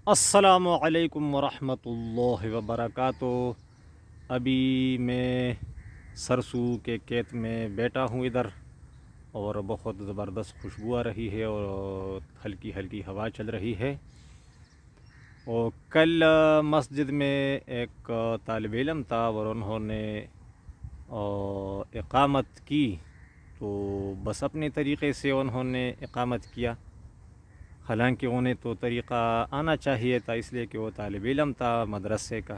السلام علیکم ورحمۃ اللہ وبرکاتہ۔ ابھی میں سرسوں کے کھیت میں بیٹھا ہوں ادھر، اور بہت زبردست خوشبو آ رہی ہے اور ہلکی ہلکی ہوا چل رہی ہے۔ اور کل مسجد میں ایک طالب علم تھا اور انہوں نے اقامت کی، تو بس اپنے طریقے سے انہوں نے اقامت کیا، حالانکہ انہیں تو طریقہ آنا چاہیے تھا، اس لیے کہ وہ طالب علم تھا مدرسے کا۔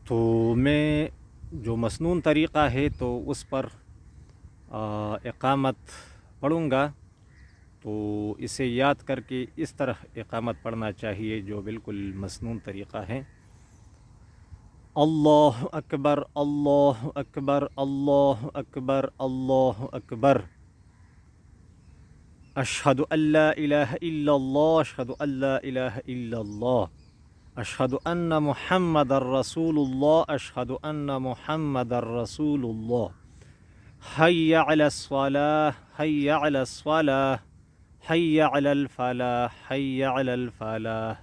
تو میں جو مسنون طریقہ ہے تو اس پر اقامت پڑھوں گا، تو اسے یاد کر کے اس طرح اقامت پڑھنا چاہیے جو بالکل مسنون طریقہ ہے۔ اللہ اکبر اللہ اکبر اللہ اکبر اللہ اکبر، اشہد ان لا الہ الا اللہ اشہد ان لا الہ الا اللہ، اشہد ان محمد الرسول اللہ اشہد ان محمد الرسول اللہ، حی علی الصلاۃ حی علی الصلاۃ حی علی الفلاح حی علی الفلاح،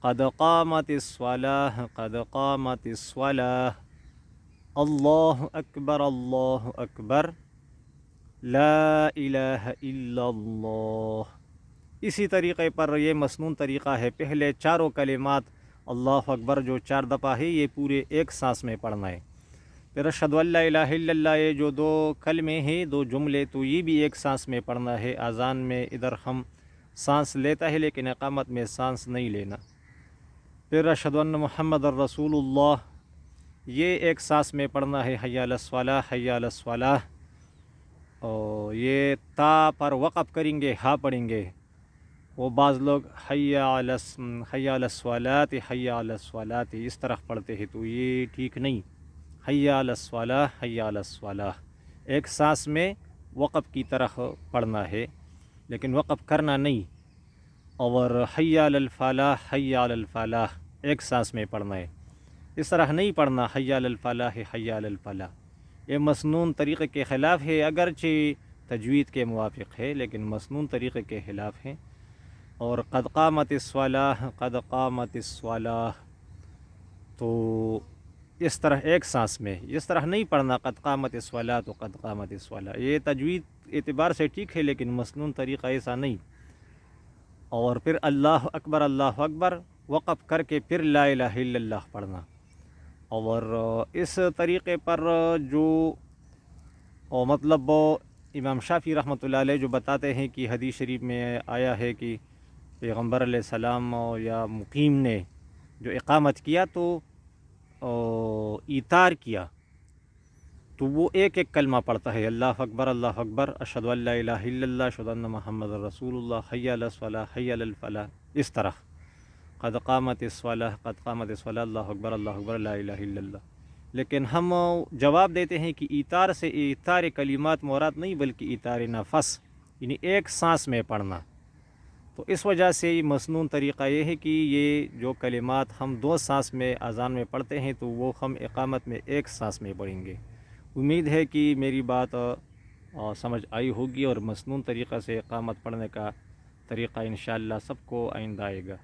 قد قامت الصلاۃ قد قامت الصلاۃ، اللہ اکبر اللہ اکبر، لا الہ الا اللہ۔ اسی طریقے پر یہ مسنون طریقہ ہے، پہلے چاروں کلمات اللہ اکبر جو 4 دفعہ ہے یہ پورے ایک سانس میں پڑھنا ہے۔ پھر اشہد ان لا الہ الا اللہ، یہ جو 2 کلمے ہیں 2 جملے، تو یہ بھی ایک سانس میں پڑھنا ہے۔ اذان میں ادھر ہم سانس لیتا ہے لیکن اقامت میں سانس نہیں لینا۔ پھر اشہد ان محمد الرسول اللہ، یہ ایک سانس میں پڑھنا ہے، حی علی الصلاۃ حی علی الصلاۃ، اور یہ تا پر وقف کریں گے، ہا پڑھیں گے۔ وہ بعض لوگ حی علی الصلاۃ حی علی الصلاۃ اس طرح پڑھتے ہیں، تو یہ ٹھیک نہیں۔ حی علی الصلاۃ حی علی الصلاۃ ایک سانس میں وقف کی طرح پڑھنا ہے، لیکن وقف کرنا نہیں۔ اور حی علی الفلاح حی علی الفلاح ایک سانس میں پڑھنا ہے، اس طرح نہیں پڑھنا حی علی الفلاح حی علی الفلاح۔ یہ مسنون طریقے کے خلاف ہے، اگرچہ تجوید کے موافق ہے لیکن مسنون طریقے کے خلاف ہے۔ اور قد قامت الصلاۃ قد قامت الصلاۃ، تو اس طرح ایک سانس میں اس طرح نہیں پڑھنا، قد قامت الصلاۃ قد قامت الصلاۃ۔ یہ تجوید اعتبار سے ٹھیک ہے لیکن مسنون طریقہ ایسا نہیں۔ اور پھر اللہ اکبر وقف کر کے پھر لا الہ الا اللہ پڑھنا۔ اور اس طریقے پر جو مطلب امام شافعی رحمۃ اللہ علیہ جو بتاتے ہیں کہ حدیث شریف میں آیا ہے کہ پیغمبر علیہ السلام یا مقیم نے جو اقامت کیا تو ایثار کیا، تو وہ ایک ایک کلمہ پڑھتا ہے، اللہ اکبر اشہد ان لا الہ الا اللہ اشہد ان محمد الرسول اللہ، حی علی الصلاۃ حی علی الفلاح، اس طرح قد قامت الصلاۃ قد قامت الصلاۃ، اللہ اکبر لا الہ الا اللہ۔ لیکن ہم جواب دیتے ہیں کہ ایثار سے ایثار کلمات مراد نہیں بلکہ ایثار نفس، یعنی ایک سانس میں پڑھنا۔ تو اس وجہ سے مسنون طریقہ یہ ہے کہ یہ جو کلمات ہم 2 سانس میں اذان میں پڑھتے ہیں تو وہ ہم اقامت میں ایک سانس میں پڑھیں گے۔ امید ہے کہ میری بات سمجھ آئی ہوگی، اور مسنون طریقہ سے اقامت پڑھنے کا طریقہ انشاءاللہ سب کو آئندہ آئے گا۔